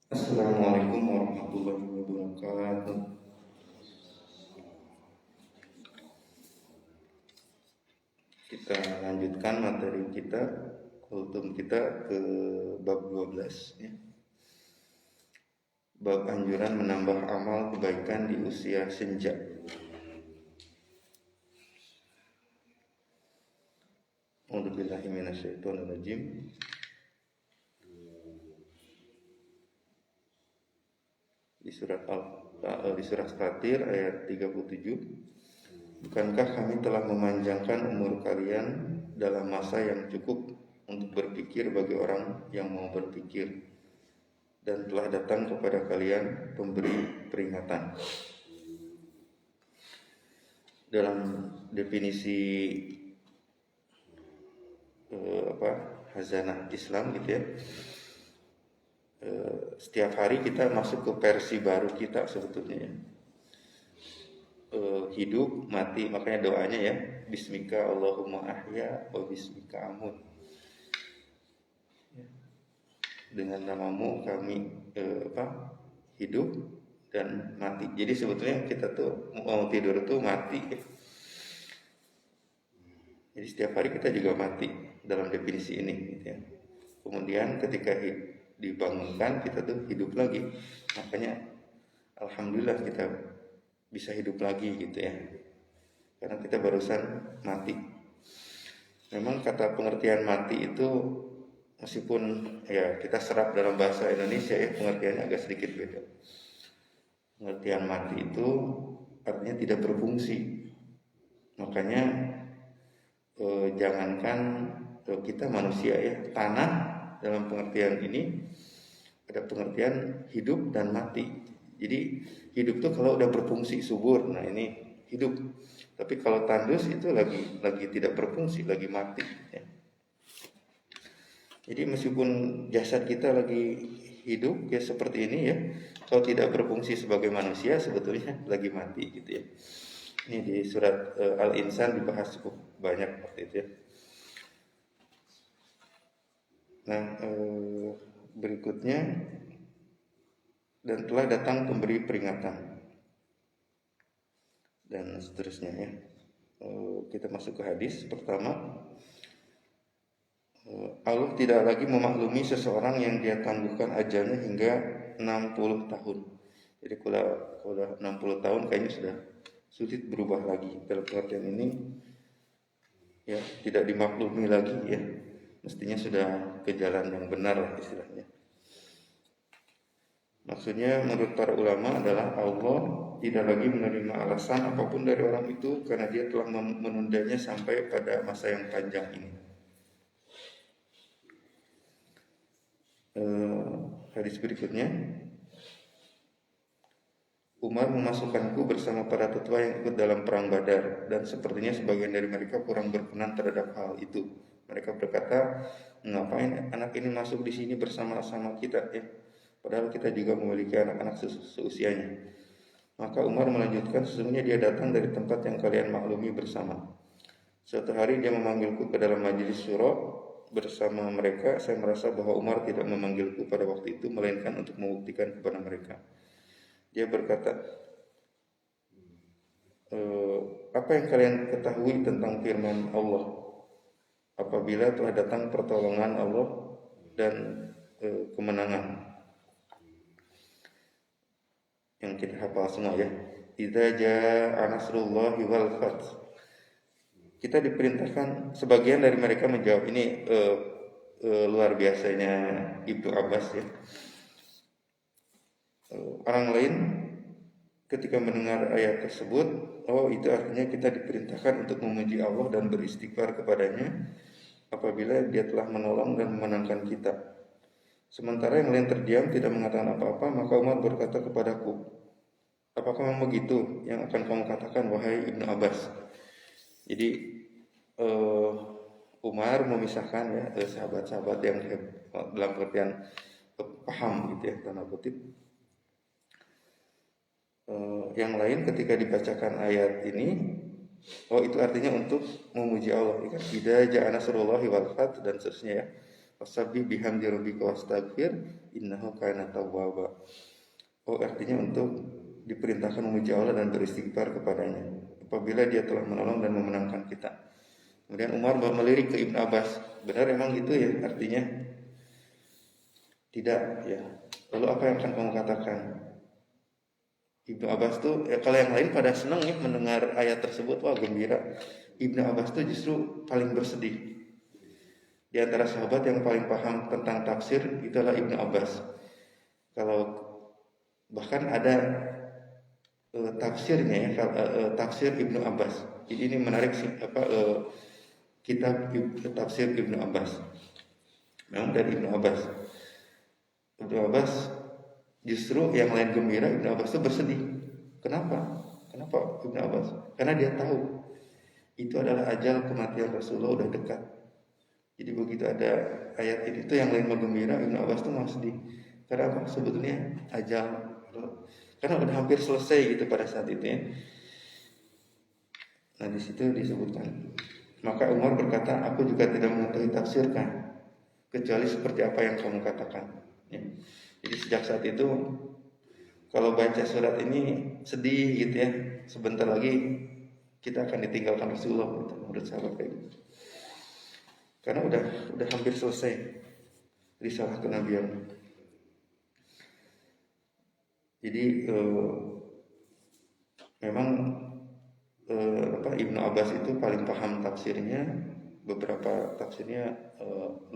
Assalamualaikum warahmatullahi wabarakatuh. Kita lanjutkan materi kita, kultum kita ke bab 12 ya. Bab anjuran menambah amal kebaikan di usia senja. A'udzubillahi minasyaitonirrajim. Di surat Fatir ayat 37. Bukankah kami telah memanjangkan umur kalian dalam masa yang cukup untuk berpikir bagi orang yang mau berpikir, dan telah datang kepada kalian pemberi peringatan. Dalam definisi hazanah Islam gitu ya, setiap hari kita masuk ke versi baru kita sebetulnya ya. Hidup mati, makanya doanya ya, bismika Allahumma ahya wa bismika amut, dengan namamu kami hidup dan mati. Jadi sebetulnya kita tuh mau tidur tuh mati ya. Jadi setiap hari kita juga mati dalam definisi ini gitu ya. Kemudian ketika dibangunkan kita tuh hidup lagi. Makanya alhamdulillah kita bisa hidup lagi gitu ya, karena kita barusan mati. Memang kata pengertian mati itu meskipun ya kita serap dalam bahasa Indonesia ya, pengertiannya agak sedikit beda. Pengertian mati itu artinya tidak berfungsi. Makanya jangankan kita manusia ya, tanah dalam pengertian ini ada pengertian hidup dan mati. Jadi hidup tuh kalau udah berfungsi subur, nah ini hidup. Tapi kalau tandus itu lagi tidak berfungsi, lagi mati ya. Jadi meskipun jasad kita lagi hidup ya seperti ini ya, kalau tidak berfungsi sebagai manusia sebetulnya lagi mati gitu ya. Ini di surat Al-Insan dibahas cukup banyak waktu itu ya. Nah, berikutnya, dan telah datang pemberi peringatan, dan seterusnya ya. Kita masuk ke hadis pertama. Allah tidak lagi memaklumi seseorang yang dia tangguhkan ajalnya hingga 60 tahun. Jadi kalau udah 60 tahun kayaknya sudah sulit berubah lagi. Dalam pengertian ini ya tidak dimaklumi lagi ya. Mestinya sudah ke jalan yang benar lah istilahnya. Maksudnya menurut para ulama adalah Allah tidak lagi menerima alasan apapun dari orang itu karena dia telah menundanya sampai pada masa yang panjang ini. Hadis berikutnya, Umar memasukkanku bersama para tetua yang ikut dalam perang Badar, dan sepertinya sebagian dari mereka kurang berkenan terhadap hal itu. Mereka berkata, ngapain anak ini masuk di sini bersama-sama kita ya? Padahal kita juga memiliki anak-anak seusianya. Maka Umar melanjutkan, sesungguhnya dia datang dari tempat yang kalian maklumi bersama. Suatu hari dia memanggilku ke dalam majelis syura bersama mereka. Saya merasa bahwa Umar tidak memanggilku pada waktu itu, melainkan untuk membuktikan kepada mereka. Dia berkata, apa yang kalian ketahui tentang firman Allah? Apabila telah datang pertolongan Allah dan kemenangan. Yang kita hafal semua ya. Idza jaa nasrullahi wal fath. Kita diperintahkan, sebagian dari mereka menjawab, ini luar biasanya Ibnu Abbas ya. Orang lain ketika mendengar ayat tersebut, oh itu artinya kita diperintahkan untuk memuji Allah dan beristighfar kepadanya apabila dia telah menolong dan memenangkan kita. Sementara yang lain terdiam tidak mengatakan apa-apa. Maka Umar berkata kepadaku, apakah memang begitu yang akan kamu katakan wahai Ibnu Abbas? Jadi Umar memisahkan ya sahabat-sahabat yang dalam pengertian paham gitu ya, tanda kutip. Yang lain ketika dibacakan ayat ini, oh itu artinya untuk memuji Allah. Idza jaa nasrullahi wal fath dan seterusnya ya. Wasabbih bihamdi rabbika wastaghfir innahu kana tawwaba. Oh, artinya untuk diperintahkan memuji Allah dan beristighfar kepadanya apabila dia telah menolong dan memenangkan kita. Kemudian Umar melirik ke Ibnu Abbas, benar emang itu ya artinya? Tidak ya. Lalu apa yang akan kamu katakan? Ibnu Abbas tuh ya, kalau yang lain pada senang ya mendengar ayat tersebut, wah gembira. Ibnu Abbas tuh justru paling bersedih. Di antara sahabat yang paling paham tentang tafsir itulah Ibnu Abbas. Kalau bahkan ada tafsirnya ya, tafsir Ibnu Abbas. Jadi ini menarik sih kitab tafsir Ibnu Abbas. Memang dari Ibnu Abbas. Ibnu Abbas justru yang lain gembira, Ibnu Abbas itu bersedih. Kenapa? Kenapa Ibnu Abbas? Karena dia tahu itu adalah ajal kematian Rasulullah udah dekat. Jadi begitu ada ayat ini tuh yang lain bergembira, Ibnu Abbas tuh malah sedih. Karena apa? Sebetulnya ajal, karena udah hampir selesai gitu pada saat itu ya. Nah di situ disebutkan. Maka Umar berkata, aku juga tidak mengetahui tafsirkan kecuali seperti apa yang kamu katakan. Ya. Jadi sejak saat itu kalau baca surat ini sedih gitu ya. Sebentar lagi kita akan ditinggalkan Rasulullah gitu, menurut sahabat kayak gitu. Karena udah hampir selesai risalah kenabian. Jadi memang Ibnu Abbas itu paling paham tafsirnya. Beberapa tafsirnya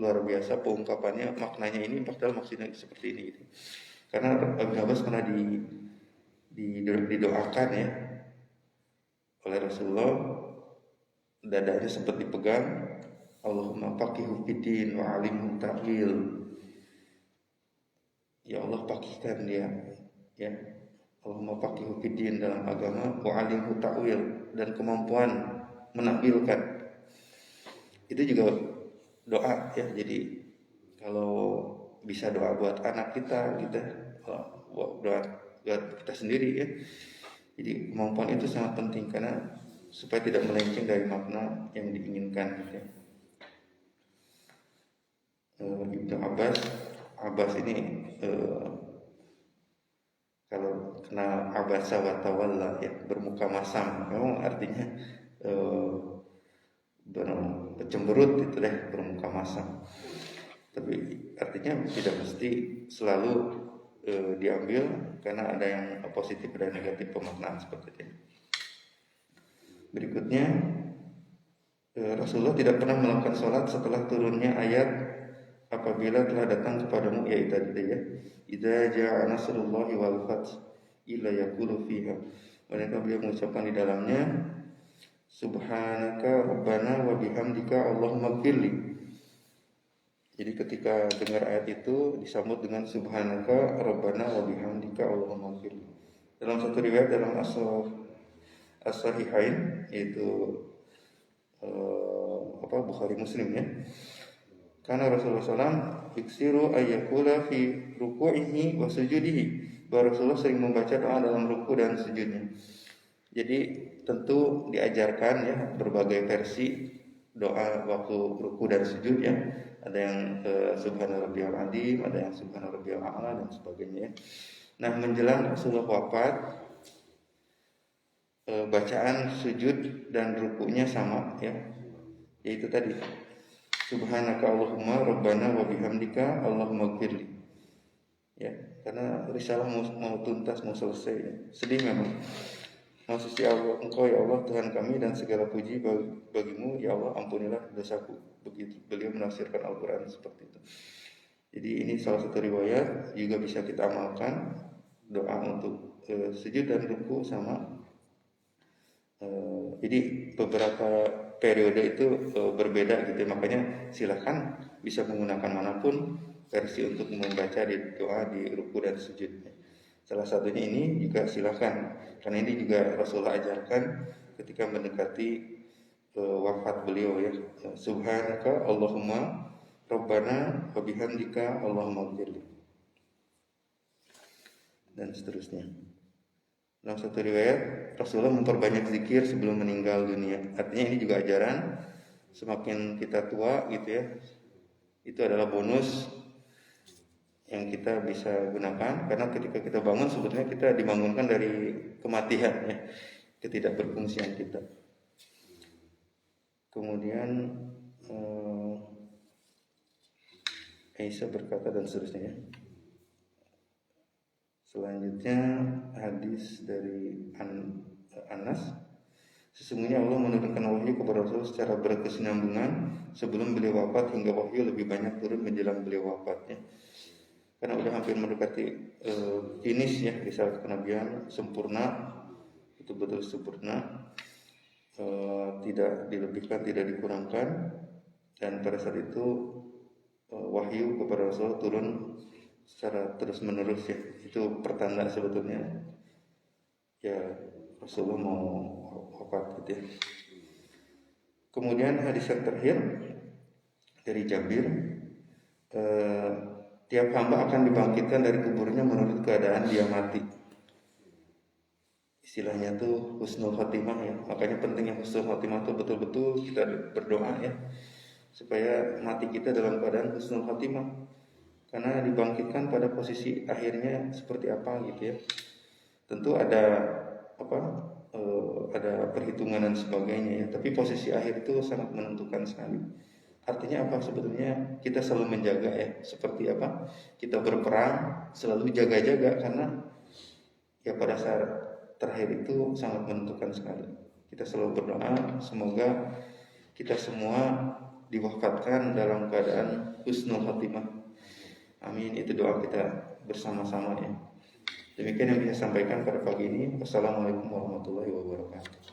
luar biasa pengungkapannya, maknanya ini padahal maksudnya seperti ini gitu. Karena Ibnu Abbas pernah didoakan ya oleh Rasulullah, dadanya sempat dipegang, Allahumma faqihu fiddin wa alimhu ta'wil. Ya Allah pakihkan dia ya. Allahumma faqihu fiddin dalam agama wa alimhu ta'wil, dan kemampuan menakwilkan. Itu juga doa ya. Jadi kalau bisa doa buat anak kita doa buat kita sendiri ya. Jadi kemampuan itu sangat penting karena supaya tidak melenceng dari makna yang diinginkan gitu ya. Ibnu Abbas ini kalau kenal abasa wa tawalla ya, bermuka masam, memang artinya cemberut itu deh, bermuka masam. Tapi artinya tidak mesti selalu diambil karena ada yang positif dan negatif pemaknaan seperti itu. Berikutnya Rasulullah tidak pernah melakukan sholat setelah turunnya ayat apabila telah datang kepadamu, yaitu tadi ya, idza jaa nasrullahi wal fath illa yaqulu fiha. Mereka beliau mengucapkan di dalamnya subhanaka rabbana wa bihamdika allahumma ighfirli. Jadi ketika dengar ayat itu disambut dengan subhanaka rabbana wa bihamdika allahumma ighfirli. Dalam satu riwayat dalam as-sahihain yaitu Bukhari Muslim ya. Karena Rasulullah SAW iksiru ayyakula fi ruku'ihi wa sujudihi. Bahwa Rasulullah sering membaca doa dalam ruku dan sujudnya. Jadi tentu diajarkan ya berbagai versi doa waktu ruku dan sujud ya. Ada yang subhana rabbiyal azim, ada yang subhana rabbiyal a'la dan sebagainya. Nah, menjelang Rasulullah wafat, bacaan sujud dan rukunya sama ya. Yaitu tadi subhanaka Allahumma rabbana wa bihamdika Allahumma ighfirli. Ya, karena risalah mau tuntas, mau selesai ya. Sedih memang. Maksudnya Allah, Engkau ya Allah Tuhan kami dan segala puji bagimu ya Allah, ampunilah dosaku. Begitu beliau menafsirkan Al-Quran seperti itu. Jadi ini salah satu riwayat juga bisa kita amalkan, doa untuk sujud dan ruku sama. Jadi beberapa periode itu berbeda gitu, makanya silahkan bisa menggunakan manapun versi untuk membaca di doa di ruku dan sujud. Salah satunya ini juga silahkan, karena ini juga Rasulullah ajarkan ketika mendekati wafat beliau ya. Subhanaka Allahumma Rabbana wa bihamdika Allahumma ighfirli dan seterusnya. Dalam satu riwayat Rasulullah memperbanyak zikir sebelum meninggal dunia. Artinya ini juga ajaran semakin kita tua gitu ya, Itu adalah bonus yang kita bisa gunakan, karena ketika kita bangun sebetulnya kita dibangunkan dari kematian ya, ketidakberfungsian kita. Kemudian Aisyah berkata dan seterusnya. Selanjutnya hadis dari Anas, sesungguhnya Allah menurunkan wahyu kepada Rasul secara berkesinambungan sebelum beliau wafat hingga wahyu lebih banyak turun menjelang beliau wafatnya. Karena udah hampir mendekati finish ya risalah kenabian, sempurna, betul-betul sempurna, tidak dilebihkan, tidak dikurangkan. Dan pada saat itu wahyu kepada Rasul turun secara terus menerus ya. Itu pertanda sebetulnya ya Rasulullah mau wafat gitu ya. Kemudian hadis yang terakhir dari Jabir, tiap hamba akan dibangkitkan dari kuburnya menurut keadaan dia mati. Istilahnya tuh husnul khotimah ya. Makanya pentingnya husnul khotimah tuh betul-betul kita berdoa ya, supaya mati kita dalam keadaan husnul khotimah. Karena dibangkitkan pada posisi akhirnya seperti apa gitu ya. Tentu ada ada perhitungan dan sebagainya ya. Tapi posisi akhir itu sangat menentukan sekali. Artinya apa sebetulnya? Kita selalu menjaga ya. Seperti apa? Kita berperang selalu jaga-jaga, karena ya pada saat terakhir itu sangat menentukan sekali. Kita selalu berdoa semoga kita semua diwafatkan dalam keadaan husnul khotimah. Amin. Itu doa kita bersama-sama ya. Demikian yang bisa sampaikan pada pagi ini. Wassalamualaikum warahmatullahi wabarakatuh.